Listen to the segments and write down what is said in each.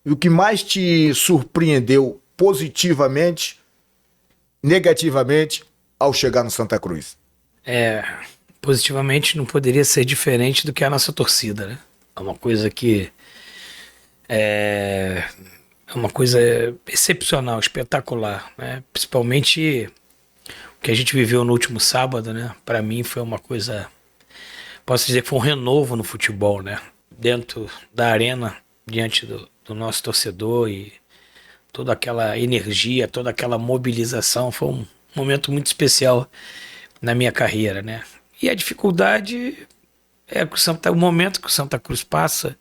e o que mais te surpreendeu positivamente, negativamente, ao chegar no Santa Cruz? Positivamente não poderia ser diferente do que a nossa torcida, né? É uma coisa que é uma coisa excepcional, espetacular, né? Principalmente o que a gente viveu no último sábado, né? Para mim foi uma coisa, posso dizer que foi um renovo no futebol, né? Dentro da arena, diante do nosso torcedor e toda aquela energia, toda aquela mobilização, foi um momento muito especial na minha carreira, né? E a dificuldade é que o momento que o Santa Cruz passa,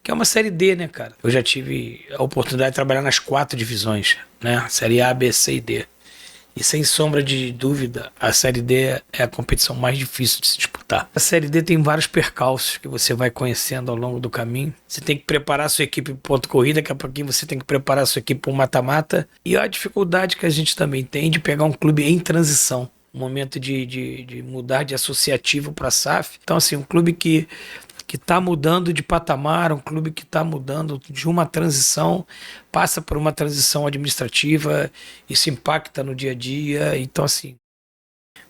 que é uma Série D, né, cara? Eu já tive a oportunidade de trabalhar nas 4 divisões, né? Série A, B, C e D. E sem sombra de dúvida, a Série D é a competição mais difícil de se disputar. A Série D tem vários percalços que você vai conhecendo ao longo do caminho. Você tem que preparar a sua equipe para ponto corrida, daqui a pouquinho você tem que preparar a sua equipe para um mata-mata. E a dificuldade que a gente também tem de pegar um clube em transição. Um momento de mudar de associativo para SAF. Então, assim, um clube que está mudando de patamar, um clube que está mudando de uma transição, passa por uma transição administrativa, isso impacta no dia a dia. Então, assim,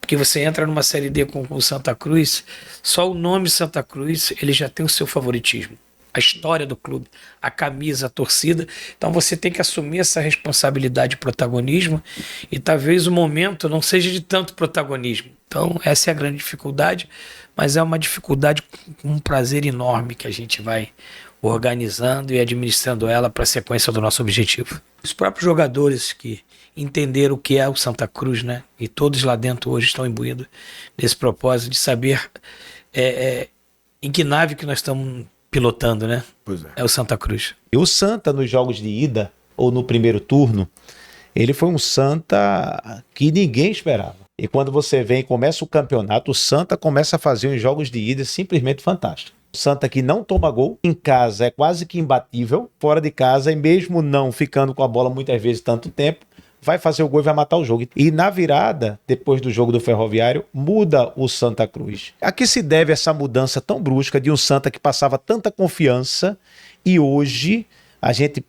porque você entra numa Série D com o Santa Cruz, só o nome Santa Cruz ele já tem o seu favoritismo. A história do clube, a camisa, a torcida. Então você tem que assumir essa responsabilidade e protagonismo, e talvez o momento não seja de tanto protagonismo. Então essa é a grande dificuldade, mas é uma dificuldade com um prazer enorme que a gente vai organizando e administrando ela para a sequência do nosso objetivo. Os próprios jogadores que entenderam o que é o Santa Cruz, né? E todos lá dentro hoje estão imbuídos desse propósito de saber em que nave que nós estamos pilotando, né? Pois é. É o Santa Cruz. E o Santa, nos jogos de ida, ou no primeiro turno, ele foi um Santa que ninguém esperava. E quando você vem e começa o campeonato, o Santa começa a fazer uns jogos de ida simplesmente fantásticos. O Santa que não toma gol, em casa é quase que imbatível, fora de casa, e mesmo não ficando com a bola muitas vezes tanto tempo, vai fazer o gol e vai matar o jogo. E na virada, depois do jogo do Ferroviário, muda o Santa Cruz. A que se deve essa mudança tão brusca de um Santa que passava tanta confiança e hoje a gente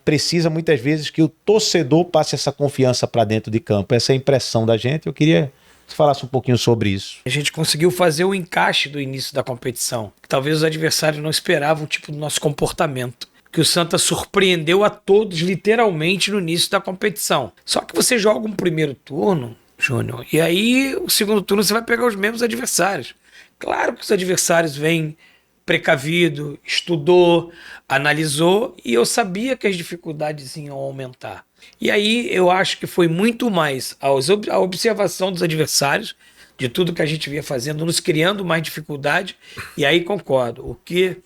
precisa muitas vezes que o torcedor passe essa confiança para dentro de campo? Essa é a impressão da gente. Eu queria que você falasse um pouquinho sobre isso. A gente conseguiu fazer o encaixe do início da competição. Talvez os adversários não esperavam o tipo do nosso comportamento. Que o Santa surpreendeu a todos, literalmente, no início da competição. Só que você joga um primeiro turno, Júnior, e aí o segundo turno você vai pegar os mesmos adversários. Claro que os adversários vêm precavido, estudou, analisou, e eu sabia que as dificuldades iam aumentar. E aí eu acho que foi muito mais a observação dos adversários, de tudo que a gente vinha fazendo, nos criando mais dificuldade, e aí concordo. O que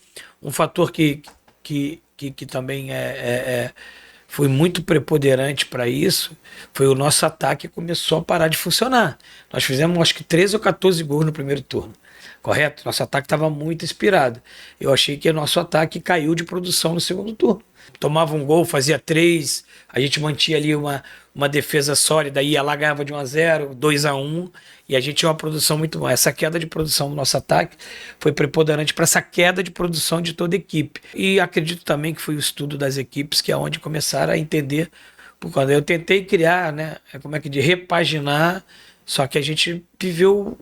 um fator que também foi muito preponderante para isso foi o nosso ataque que começou a parar de funcionar. Nós fizemos acho que 13 ou 14 gols no primeiro turno. Correto? Nosso ataque estava muito inspirado. Eu achei que o nosso ataque caiu de produção no segundo turno. Tomava um gol, fazia 3, a gente mantinha ali uma defesa sólida, ia lá, ganhava de 1-0, 2-1, e a gente tinha uma produção muito boa. Essa queda de produção do nosso ataque foi preponderante para essa queda de produção de toda a equipe. E acredito também que foi o estudo das equipes que é onde começaram a entender, porque quando eu tentei criar, né, de repaginar, só que a gente viveu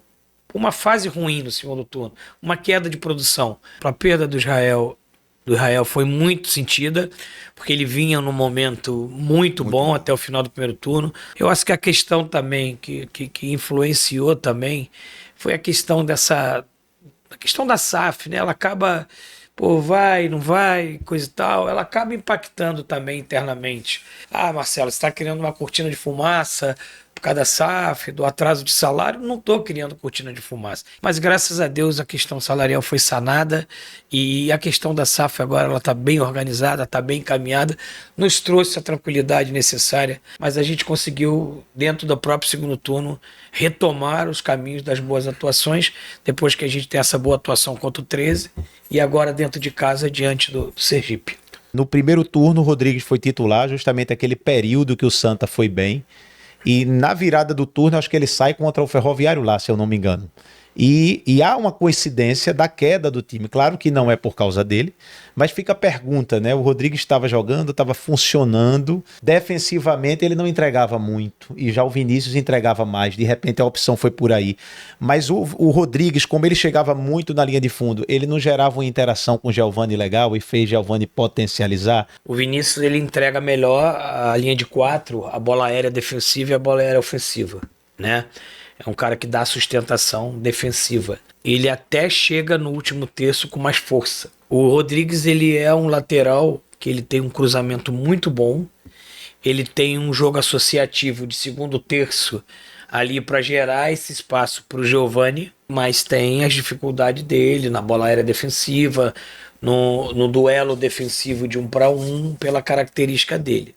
uma fase ruim no segundo turno, uma queda de produção. A perda do Israel foi muito sentida, porque ele vinha num momento muito bom até o final do primeiro turno. Eu acho que a questão também que influenciou também foi a questão da SAF, né? Ela acaba, vai, não vai, coisa e tal, ela acaba impactando também internamente. Marcelo, você está criando uma cortina de fumaça por causa da SAF, do atraso de salário. Não estou criando cortina de fumaça. Mas graças a Deus a questão salarial foi sanada e a questão da SAF agora ela está bem organizada, está bem encaminhada, nos trouxe a tranquilidade necessária, mas a gente conseguiu, dentro do próprio segundo turno, retomar os caminhos das boas atuações, depois que a gente tem essa boa atuação contra o 13 e agora dentro de casa diante do Sergipe. No primeiro turno o Rodrigues foi titular, justamente aquele período que o Santa foi bem. E na virada do turno, acho que ele sai contra o Ferroviário lá, se eu não me engano. E há uma coincidência da queda do time. Claro que não é por causa dele, mas fica a pergunta, né? O Rodrigues estava jogando, estava funcionando. Defensivamente ele não entregava muito. E já o Vinícius entregava mais. De repente a opção foi por aí. Mas o Rodrigues, como ele chegava muito na linha de fundo, ele não gerava uma interação com o Giovani legal e fez Giovani potencializar. O Vinícius ele entrega melhor a linha de 4, a bola aérea defensiva e a bola aérea ofensiva, né? É um cara que dá sustentação defensiva. Ele até chega no último terço com mais força. O Rodrigues ele é um lateral que ele tem um cruzamento muito bom. Ele tem um jogo associativo de segundo terço ali para gerar esse espaço para o Giovani, mas tem as dificuldades dele na bola aérea defensiva, no duelo defensivo de 1 para 1, pela característica dele.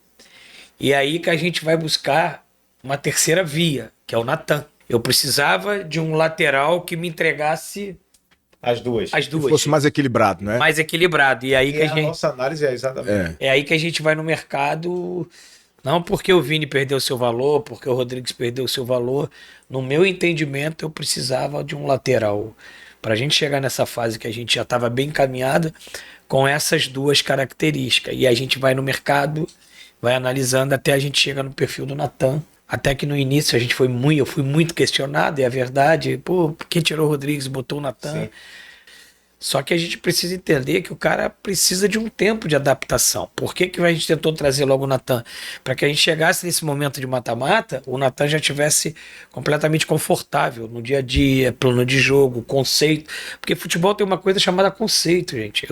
E aí que a gente vai buscar uma terceira via, que é o Natan. Eu precisava de um lateral que me entregasse As duas. as duas. Que fosse mais equilibrado, né? Mais equilibrado. E aí E que a nossa análise é exatamente. é aí que a gente vai no mercado, não porque o Vini perdeu seu valor, porque o Rodrigues perdeu seu valor. No meu entendimento, eu precisava de um lateral. Para a gente chegar nessa fase que a gente já estava bem encaminhado com essas duas características. E a gente vai no mercado, vai analisando até a gente chegar no perfil do Natan. Até que no início eu fui muito questionado, é a verdade. Pô, por que tirou o Rodrigues e botou o Natan? Sim. Só que a gente precisa entender que o cara precisa de um tempo de adaptação. Por que a gente tentou trazer logo o Natan? Para que a gente chegasse nesse momento de mata-mata, o Natan já tivesse completamente confortável no dia a dia, plano de jogo, conceito. Porque futebol tem uma coisa chamada conceito, gente.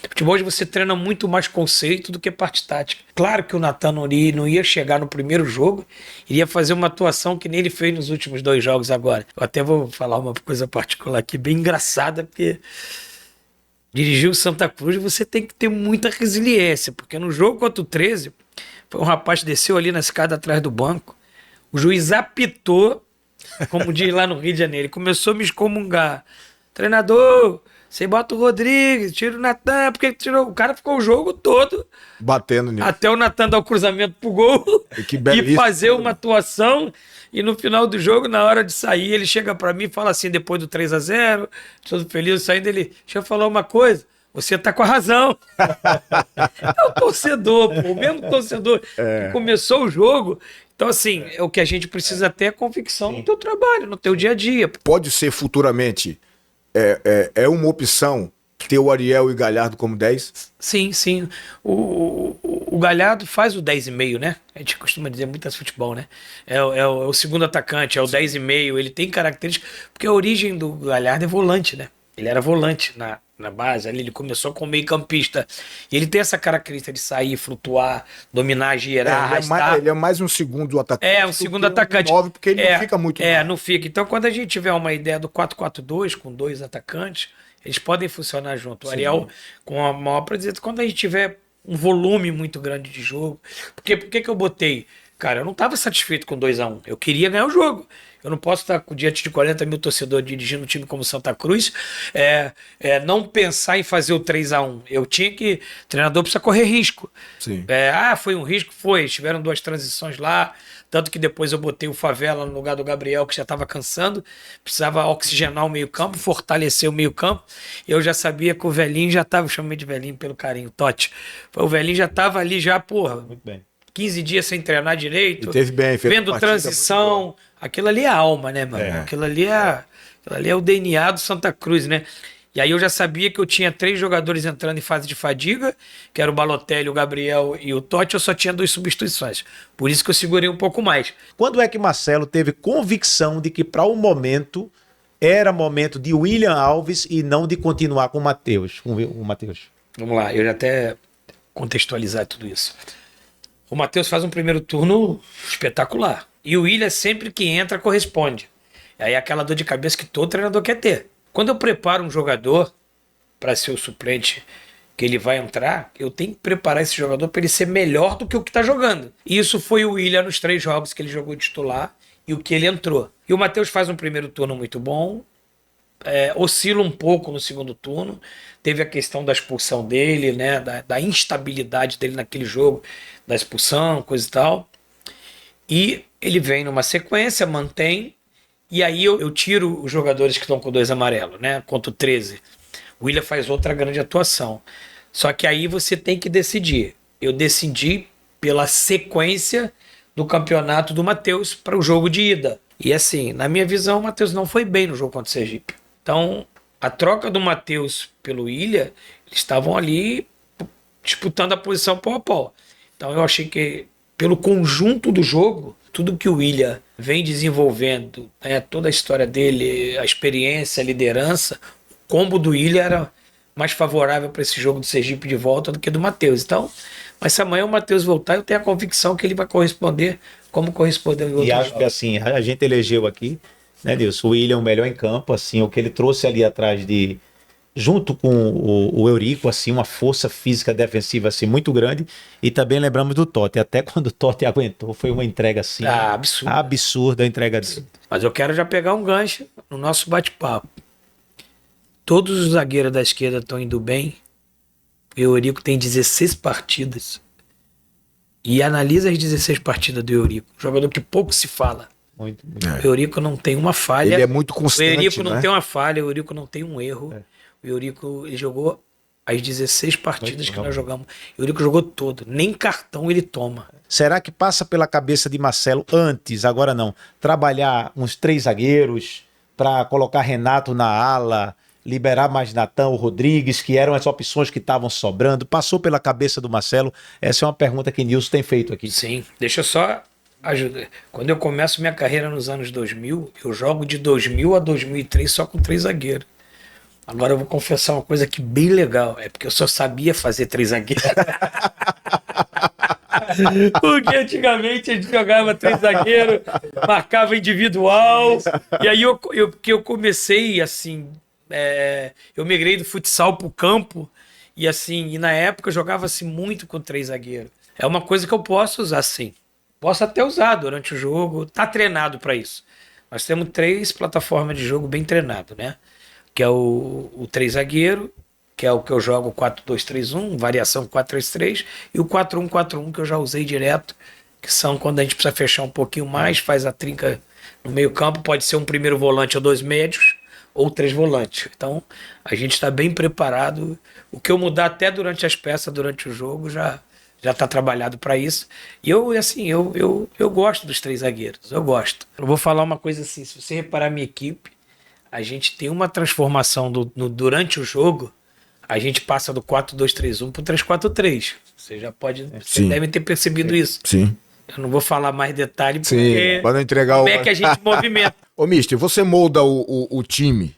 Futebol hoje você treina muito mais conceito do que parte tática. Claro que o Natan não ia chegar no primeiro jogo, iria fazer uma atuação que nem ele fez nos últimos 2 jogos agora. Eu até vou falar uma coisa particular aqui, bem engraçada, porque dirigir o Santa Cruz, você tem que ter muita resiliência, porque no jogo contra o 13, foi um rapaz que desceu ali na escada atrás do banco, o juiz apitou, como diz lá no Rio de Janeiro, ele começou a me excomungar. Treinador, você bota o Rodrigues, tira o Natan, porque tirou. O cara ficou o jogo todo Batendo nisso. até o Natan dar o cruzamento pro gol Que e belíssimo. fazer uma atuação. E no final do jogo, na hora de sair, ele chega pra mim e fala assim, depois do 3-0, todo feliz saindo, ele, deixa eu falar uma coisa, você tá com a razão. É o torcedor, pô, o mesmo torcedor que começou o jogo. Então, assim, é o que a gente precisa ter é convicção no teu trabalho, no teu dia a dia. Pode ser futuramente é uma opção ter o Ariel e Galhardo como 10? Sim, sim. O Galhardo faz o 10,5, né? A gente costuma dizer muito esse futebol, né? É o segundo atacante, é o 10,5. Ele tem características. Porque a origem do Galhardo é volante, né? Ele era volante na base, ali ele começou como meio-campista. E ele tem essa característica de sair, flutuar, dominar, girar, arrastar. Ele é mais um segundo atacante. É, um segundo atacante. 9, porque ele não fica muito. Não fica. Então, quando a gente tiver uma ideia do 4-4-2 com 2 atacantes, eles podem funcionar junto. O Ariel com a maior presença. Quando a gente tiver um volume muito grande de jogo. Por que eu botei? Cara, eu não estava satisfeito com 2-1. Eu queria ganhar o jogo. Eu não posso estar diante de 40 mil torcedores dirigindo um time como Santa Cruz, não pensar em fazer o 3-1. Eu tinha que... O treinador precisa correr risco. Sim. Foi um risco? Foi. Tiveram 2 transições lá. Tanto que depois eu botei o Favela no lugar do Gabriel, que já estava cansando. Precisava oxigenar o meio-campo, fortalecer o meio-campo. Eu já sabia que o velhinho já estava... Chamei de velhinho pelo carinho, Totti. O velhinho já estava ali, já, porra... Muito bem. 15 dias sem treinar direito. E teve bem, fez vendo uma partida transição. Aquilo ali é a alma, né, mano? Aquilo ali é o DNA do Santa Cruz, né? E aí eu já sabia que eu tinha 3 jogadores entrando em fase de fadiga, que era o Balotelli, o Gabriel e o Totti. Eu só tinha 2 substituições. Por isso que eu segurei um pouco mais. Quando é que Marcelo teve convicção de que para o momento era momento de William Alves e não de continuar com o Matheus? Vamos lá, eu já até contextualizar tudo isso. O Matheus faz um primeiro turno espetacular. E o William, sempre que entra, corresponde. E aí é aquela dor de cabeça que todo treinador quer ter. Quando eu preparo um jogador para ser o suplente que ele vai entrar, eu tenho que preparar esse jogador para ele ser melhor do que o que está jogando. E isso foi o William nos 3 jogos que ele jogou de titular e o que ele entrou. E o Matheus faz um primeiro turno muito bom, oscila um pouco no segundo turno. Teve a questão da expulsão dele, né, da instabilidade dele naquele jogo, da expulsão, coisa e tal. E ele vem numa sequência, mantém, E aí eu tiro os jogadores que estão com 2 amarelos, né? Contra o 13. O William faz outra grande atuação. Só que aí você tem que decidir. Eu decidi pela sequência do campeonato do Matheus para o jogo de ida. E assim, na minha visão, o Matheus não foi bem no jogo contra o Sergipe. Então, a troca do Matheus pelo William, eles estavam ali disputando a posição pau a pau. Então eu achei que, pelo conjunto do jogo, tudo que o William vem desenvolvendo, né, toda a história dele, a experiência, a liderança, o combo do William era mais favorável para esse jogo do Sergipe de volta do que do Matheus. Então, mas se amanhã o Matheus voltar, eu tenho a convicção que ele vai corresponder como correspondeu em outros E acho jogos. que assim, a gente elegeu aqui, né, Nilson, o William o melhor em campo, assim, o que ele trouxe ali atrás de, junto com o Eurico, assim, uma força física defensiva assim muito grande. E também lembramos do Totti, até quando o Totti aguentou, foi uma entrega assim Absurdo. absurda a entrega dele. Mas eu quero já pegar um gancho no nosso bate-papo. Todos os zagueiros da esquerda estão indo bem. O Eurico tem 16 partidas. E analisa as 16 partidas do Eurico. Jogador que pouco se fala. Muito. O Eurico não tem uma falha. Ele é muito O constante, Eurico não né? tem uma falha, o Eurico não tem um erro. O Eurico, ele jogou as 16 partidas que nós jogamos. O Eurico jogou todo. Nem cartão ele toma. Será que passa pela cabeça de Marcelo antes, agora não, trabalhar uns 3 zagueiros para colocar Renato na ala, liberar mais Natão, Rodrigues, que eram as opções que estavam sobrando? Passou pela cabeça do Marcelo? Essa é uma pergunta que Nilson tem feito aqui. Sim, deixa eu só ajudar. Quando eu começo minha carreira nos anos 2000, eu jogo de 2000 a 2003 só com 3 zagueiros. Agora eu vou confessar uma coisa aqui bem legal, é porque eu só sabia fazer 3 zagueiros. Porque antigamente a gente jogava 3 zagueiros, marcava individual, e aí porque eu comecei assim, eu migrei do futsal pro campo, e assim, e na época eu jogava-se muito com 3 zagueiros. É uma coisa que eu posso usar sim. Posso até usar durante o jogo, tá treinado para isso. Nós temos 3 plataformas de jogo bem treinado, né? Que é o 3 zagueiro, que é o que eu jogo 4-2-3-1, variação 4-3-3, e o 4-1-4-1 que eu já usei direto, que são quando a gente precisa fechar um pouquinho mais, faz a trinca no meio campo, pode ser um primeiro volante ou 2 médios, ou 3 volantes. Então, a gente está bem preparado. O que eu mudar até durante as peças, durante o jogo, já está trabalhado para isso. E eu gosto dos 3 zagueiros, eu gosto. Eu vou falar uma coisa assim, se você reparar minha equipe, a gente tem uma transformação durante o jogo, a gente passa do 4-2-3-1 para o 3-4-3. Você devem ter percebido isso. Sim. Eu não vou falar mais detalhe porque Sim, para não entregar como é que a gente movimenta. Ô, Mister, você molda o time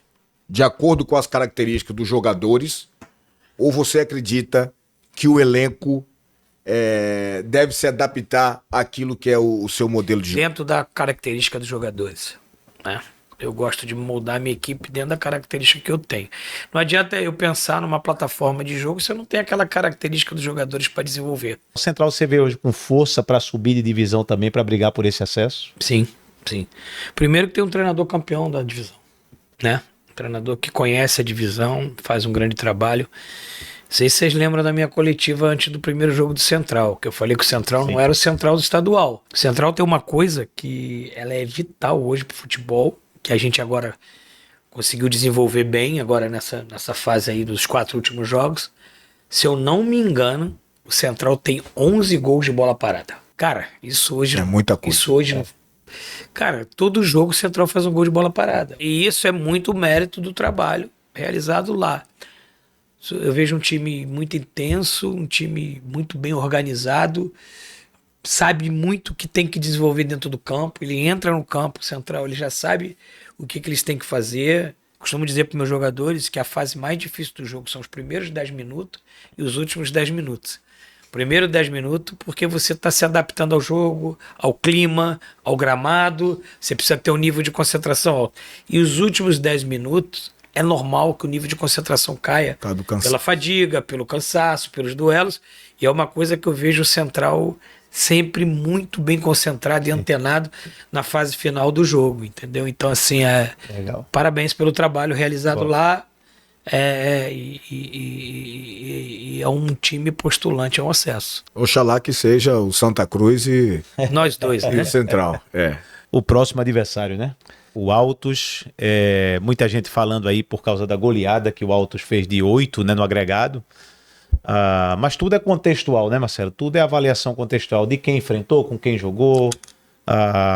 de acordo com as características dos jogadores ou você acredita que o elenco deve se adaptar àquilo que é o seu modelo de jogo? Dentro da característica dos jogadores, né? Eu gosto de moldar a minha equipe dentro da característica que eu tenho. Não adianta eu pensar numa plataforma de jogo se eu não tenho aquela característica dos jogadores para desenvolver. O Central você vê hoje com força para subir de divisão também, para brigar por esse acesso? Sim, sim. Primeiro que tem um treinador campeão da divisão, né? Um treinador que conhece a divisão, faz um grande trabalho. Não sei se vocês lembram da minha coletiva antes do primeiro jogo do Central, que eu falei que o Central não era o Central do estadual. O Central tem uma coisa que ela é vital hoje para o futebol, que a gente agora conseguiu desenvolver bem, agora nessa fase aí dos 4 últimos jogos. Se eu não me engano, o Central tem 11 gols de bola parada. Cara, isso hoje... É muita coisa. Isso hoje... Cara, todo jogo o Central faz um gol de bola parada. E isso é muito mérito do trabalho realizado lá. Eu vejo um time muito intenso, um time muito bem organizado, sabe muito o que tem que desenvolver dentro do campo. Ele entra no campo central, ele já sabe o que eles têm que fazer. Costumo dizer para meus jogadores que a fase mais difícil do jogo são os primeiros 10 minutos e os últimos 10 minutos. Primeiro 10 minutos porque você está se adaptando ao jogo, ao clima, ao gramado, você precisa ter um nível de concentração alto. E os últimos 10 minutos é normal que o nível de concentração caia pela fadiga, pelo cansaço, pelos duelos. E é uma coisa que eu vejo o Central sempre muito bem concentrado e antenado na fase final do jogo, entendeu? Então, assim, parabéns pelo trabalho realizado lá. E é um time postulante ao acesso. Oxalá que seja o Santa Cruz e Nós dois, o né? Central. o próximo adversário, né? O Altos, muita gente falando aí por causa da goleada que o Altos fez de 8, né, no agregado. Mas tudo é contextual, né, Marcelo? Tudo é avaliação contextual de quem enfrentou, com quem jogou,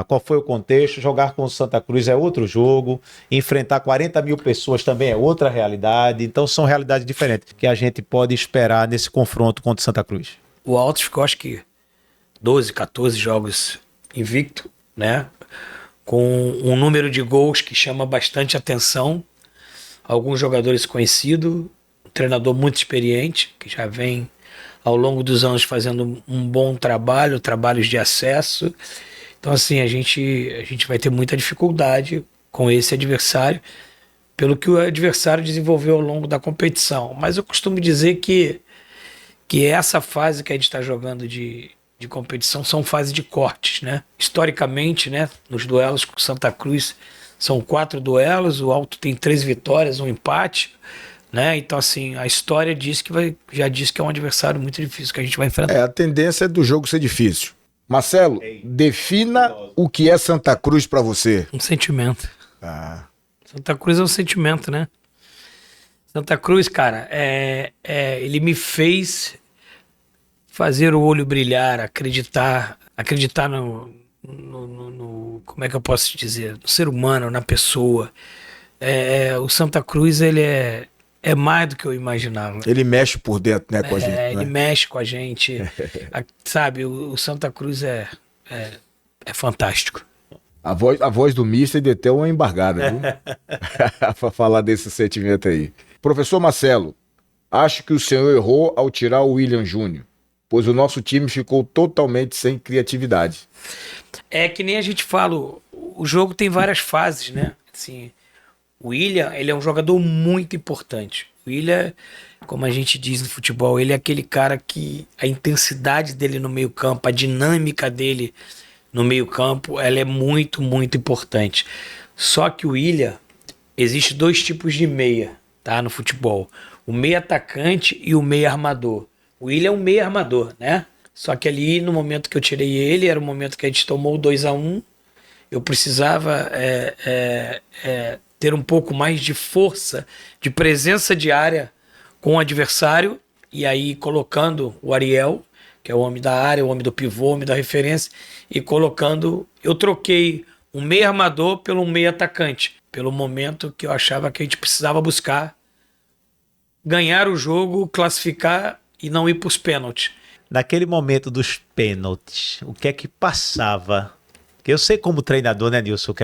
qual foi o contexto. Jogar com o Santa Cruz é outro jogo, enfrentar 40 mil pessoas também é outra realidade. Então são realidades diferentes que a gente pode esperar nesse confronto contra o Santa Cruz. O Altos ficou, acho que 12, 14 jogos invicto, né? Com um número de gols que chama bastante atenção. Alguns jogadores conhecidos, um treinador muito experiente, que já vem ao longo dos anos fazendo um bom trabalho, trabalhos de acesso. Então, assim, a gente vai ter muita dificuldade com esse adversário, pelo que o adversário desenvolveu ao longo da competição. Mas eu costumo dizer que essa fase que a gente está jogando de competição são fases de cortes, né? Historicamente, né, nos duelos com Santa Cruz, são 4 duelos, o Alto tem 3 vitórias, um empate, né? Então, assim, a história já diz que é um adversário muito difícil que a gente vai enfrentar. A tendência é do jogo ser difícil. Marcelo, defina o que é Santa Cruz pra você. Um sentimento. Santa Cruz é um sentimento, né? Santa Cruz, cara, ele me fez fazer o olho brilhar, acreditar no como é que eu posso te dizer? No ser humano, na pessoa. O Santa Cruz, ele é mais do que eu imaginava. Ele mexe por dentro, né, com a gente. Ele mexe com a gente. Sabe, o Santa Cruz é fantástico. A voz do Mister deu até uma embargada, viu? Pra falar desse sentimento aí. Professor Marcelo, acho que o senhor errou ao tirar o William Júnior, pois o nosso time ficou totalmente sem criatividade. É que nem a gente fala, o jogo tem várias fases, né? Assim, o William, ele é um jogador muito importante. O William, como a gente diz no futebol, ele é aquele cara que a intensidade dele no meio-campo, a dinâmica dele no meio-campo, ela é muito, muito importante. Só que o William, existe 2 tipos de meia, tá, no futebol. O meia atacante e o meia armador. O William é um meia armador, né? Só que ali, no momento que eu tirei ele, era o momento que a gente tomou o 2-1. Eu precisava ter um pouco mais de força, de presença de área com o adversário. E aí, colocando o Ariel, que é o homem da área, o homem do pivô, o homem da referência, e colocando... Eu troquei um meia armador pelo meia atacante, pelo momento que eu achava que a gente precisava buscar ganhar o jogo, classificar e não ir para os pênaltis. Naquele momento dos pênaltis, o que é que passava? Que eu sei como treinador, né, Nilson,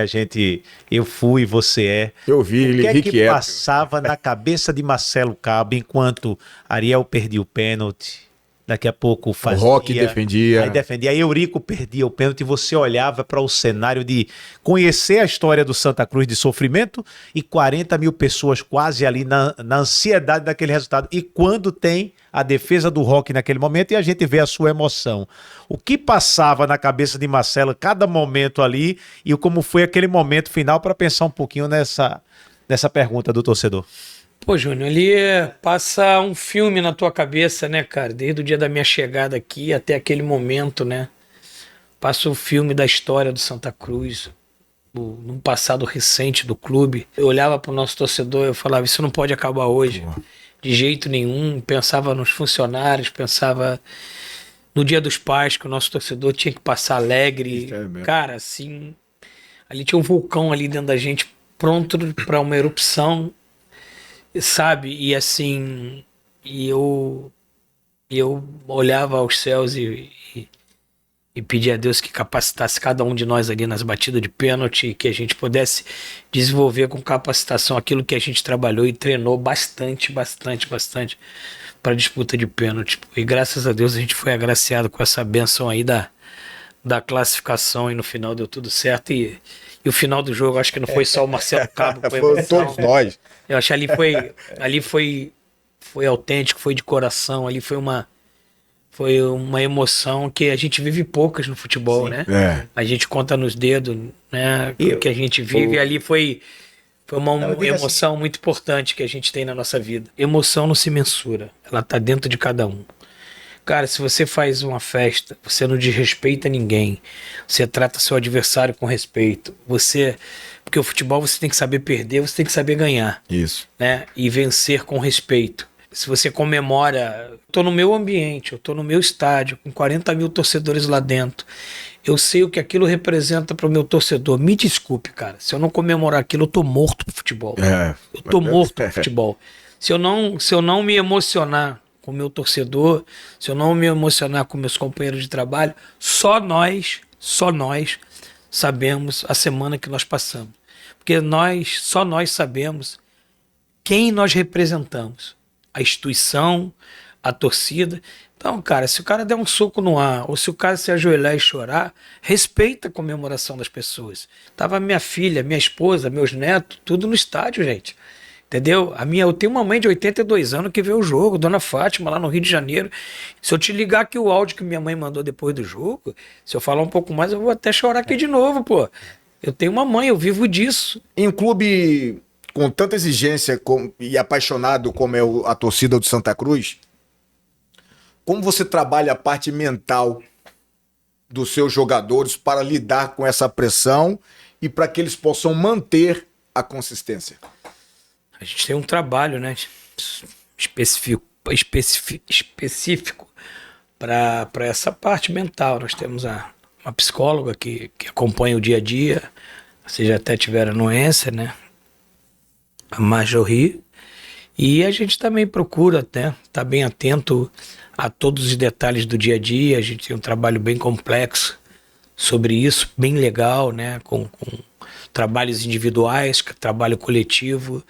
eu fui, você é. Eu vi, ele O que é que passava na cabeça de Marcelo Cabo enquanto Ariel perdia o pênalti? Daqui a pouco fazia. O Roque defendia. Aí defendia. Aí Eurico perdia o pênalti e você olhava para o cenário de conhecer a história do Santa Cruz de sofrimento e 40 mil pessoas quase ali na ansiedade daquele resultado. E quando tem a defesa do Roque naquele momento e a gente vê a sua emoção. O que passava na cabeça de Marcelo cada momento ali e como foi aquele momento final para pensar um pouquinho nessa pergunta do torcedor. Pô, Júnior, ali passa um filme na tua cabeça, né, cara? Desde o dia da minha chegada aqui até aquele momento, né? Passa o filme da história do Santa Cruz, num passado recente do clube. Eu olhava pro nosso torcedor e eu falava, isso não pode acabar hoje. Pô. De jeito nenhum. Pensava nos funcionários, pensava no Dia dos Pais, que o nosso torcedor tinha que passar alegre. Cara, assim, ali tinha um vulcão ali dentro da gente, pronto para uma erupção. Sabe, e assim, eu olhava aos céus e pedia a Deus que capacitasse cada um de nós ali nas batidas de pênalti, que a gente pudesse desenvolver com capacitação aquilo que a gente trabalhou e treinou bastante para a disputa de pênalti. E graças a Deus a gente foi agraciado com essa bênção aí da classificação e no final deu tudo certo e o final do jogo, acho que não foi só o Marcelo Cabo, foi todos nós. Eu acho que ali foi autêntico, foi de coração, ali foi uma emoção que a gente vive poucas no futebol, né? A gente conta nos dedos, né? O que a gente vive, ali foi uma emoção muito importante que a gente tem na nossa vida. Emoção não se mensura, ela tá dentro de cada um. Cara, se você faz uma festa, você não desrespeita ninguém, você trata seu adversário com respeito, porque o futebol você tem que saber perder, você tem que saber ganhar, Isso. né? E vencer com respeito. Se você comemora, eu tô no meu ambiente, eu tô no meu estádio, com 40 mil torcedores lá dentro, eu sei o que aquilo representa para o meu torcedor. Me desculpe, cara, se eu não comemorar aquilo, eu tô morto pro futebol. Eu tô morto pro futebol. Se eu não me emocionar com o meu torcedor, se eu não me emocionar com meus companheiros de trabalho, só nós sabemos a semana que nós passamos. Porque só nós sabemos quem nós representamos. A instituição, a torcida. Então, cara, se o cara der um soco no ar, ou se o cara se ajoelhar e chorar, respeita a comemoração das pessoas. Tava minha filha, minha esposa, meus netos, tudo no estádio, gente. Entendeu? Eu tenho uma mãe de 82 anos que vê o jogo, Dona Fátima, lá no Rio de Janeiro. Se eu te ligar aqui o áudio que minha mãe mandou depois do jogo, se eu falar um pouco mais, eu vou até chorar aqui de novo, pô. Eu tenho uma mãe, eu vivo disso. Em um clube com tanta exigência e apaixonado como é a torcida do Santa Cruz, como você trabalha a parte mental dos seus jogadores para lidar com essa pressão e para que eles possam manter a consistência? A gente tem um trabalho, né, específico para essa parte mental. Nós temos uma psicóloga que acompanha o dia a dia. Vocês já até tiveram anuência, né? A Marjorie. E a gente também procura até estar bem atento a todos os detalhes do dia a dia. A gente tem um trabalho bem complexo sobre isso, bem legal, né? Com trabalhos individuais, trabalho coletivo,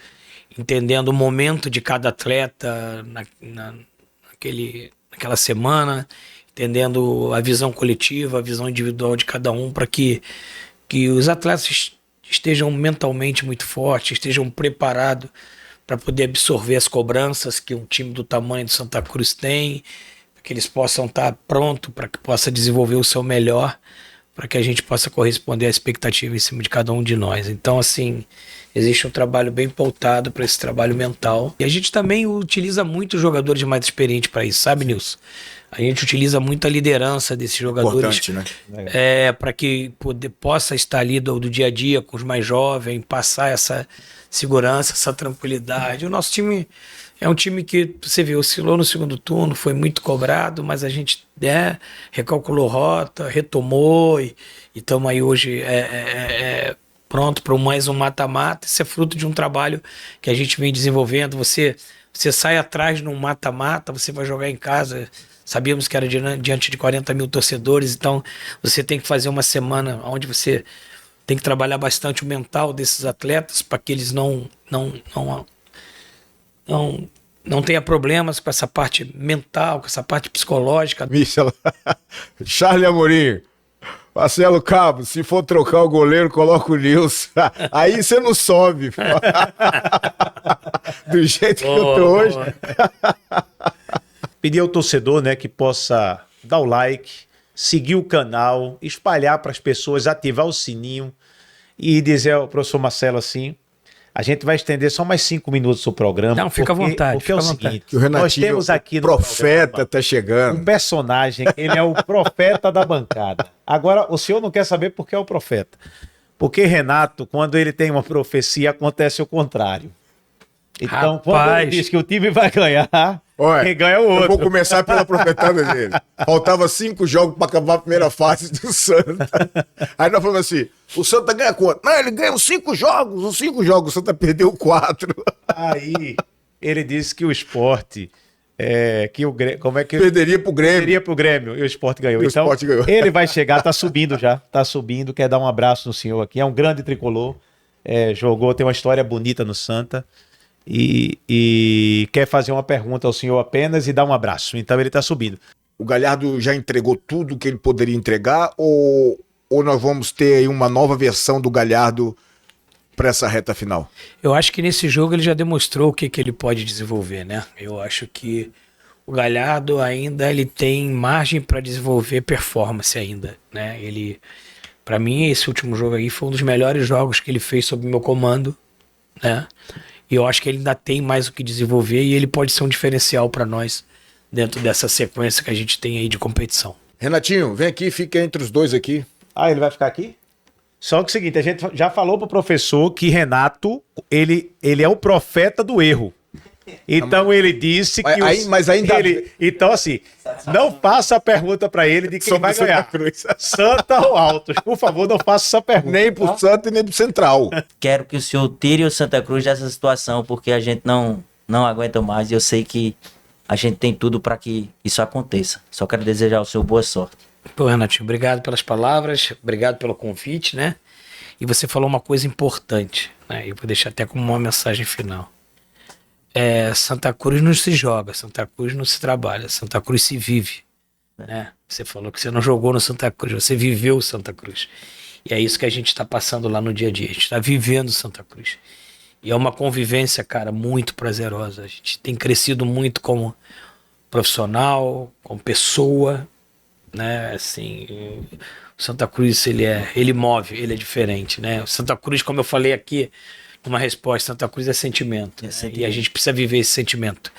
entendendo o momento de cada atleta naquela semana, entendendo a visão coletiva, a visão individual de cada um, para que os atletas estejam mentalmente muito fortes, estejam preparados para poder absorver as cobranças que um time do tamanho do Santa Cruz tem, para que eles possam estar prontos, para que possa desenvolver o seu melhor, para que a gente possa corresponder à expectativa em cima de cada um de nós. Então, assim, existe um trabalho bem pautado para esse trabalho mental. E a gente também utiliza muito jogadores mais experientes para isso, sabe, Nilson? A gente utiliza muito a liderança desses jogadores. Importante, né? Para que possa estar ali do dia a dia com os mais jovens, passar essa segurança, essa tranquilidade. O nosso time é um time que, você viu, oscilou no segundo turno, foi muito cobrado, mas a gente recalculou rota, retomou e estamos aí hoje pronto para mais um mata-mata. Isso é fruto de um trabalho que a gente vem desenvolvendo. Você sai atrás num mata-mata, você vai jogar em casa. Sabíamos que era diante de 40 mil torcedores, então você tem que fazer uma semana onde você tem que trabalhar bastante o mental desses atletas para que eles não tenha problemas com essa parte mental, com essa parte psicológica. Michel, Charlie Amorim, Marcelo Cabo, se for trocar o goleiro, coloca o Nilson. Aí você não sobe. Do jeito que eu tô hoje. Pedir ao torcedor, né, que possa dar o like, seguir o canal, espalhar para as pessoas, ativar o sininho e dizer ao professor Marcelo assim: a gente vai estender só mais 5 minutos o programa. Não, fica à vontade. Porque é o seguinte, que o Renatinho, nós temos aqui no profeta programa tá chegando. um personagem, ele é o profeta da bancada. Agora, o senhor não quer saber por que é o profeta. Porque Renato, quando ele tem uma profecia, acontece o contrário. Então, quando ele diz que o time vai ganhar, olha, quem ganha é o outro. Eu vou começar pela profetada dele. Faltava 5 jogos para acabar a primeira fase do Santa. Aí nós falamos assim: o Santa ganha quanto? Não, ele ganha os 5 jogos. Os 5 jogos, o Santa perdeu 4. Aí ele disse que o Sport, que o Grêmio, como é que perderia pro Grêmio. Perderia pro Grêmio e o Sport ganhou. E o então, Sport ganhou. Ele vai chegar, tá subindo já, tá subindo, quer dar um abraço no senhor aqui. É um grande tricolor, jogou, tem uma história bonita no Santa. E quer fazer uma pergunta ao senhor apenas e dar um abraço. Então ele está subindo. O Galhardo já entregou tudo que ele poderia entregar ou nós vamos ter aí uma nova versão do Galhardo para essa reta final? Eu acho que nesse jogo ele já demonstrou o que ele pode desenvolver, né? Eu acho que o Galhardo ainda ele tem margem para desenvolver performance ainda, né? Para mim, esse último jogo aí foi um dos melhores jogos que ele fez sob meu comando, né? E eu acho que ele ainda tem mais o que desenvolver e ele pode ser um diferencial para nós dentro dessa sequência que a gente tem aí de competição. Renatinho, vem aqui, fica entre os dois aqui. Ah, ele vai ficar aqui? Só que é o seguinte, a gente já falou pro professor que Renato, ele é o profeta do erro. Então ele disse que... Mas ainda... Então assim, não faça a pergunta para ele de quem Sobre vai Santa ganhar. Cruz. Santa ou Altos? Por favor, não faça essa pergunta. Nem pro Santa e nem pro Central. Quero que o senhor tire o Santa Cruz dessa situação, porque a gente não aguenta mais e eu sei que a gente tem tudo para que isso aconteça. Só quero desejar ao senhor boa sorte. Pô, Renatinho, obrigado pelas palavras, obrigado pelo convite, né? E você falou uma coisa importante, né? Eu vou deixar até como uma mensagem final. Santa Cruz não se joga, Santa Cruz não se trabalha, Santa Cruz se vive, né? Você falou que você não jogou no Santa Cruz, você viveu Santa Cruz. E é isso que a gente está passando lá no dia a dia, a gente está vivendo Santa Cruz. E é uma convivência, cara, muito prazerosa. A gente tem crescido muito como profissional, como pessoa, né? Assim, o Santa Cruz, ele move, ele é diferente, né? O Santa Cruz, como eu falei aqui, uma resposta, Santa Cruz é sentimento, né? E a gente precisa viver esse sentimento.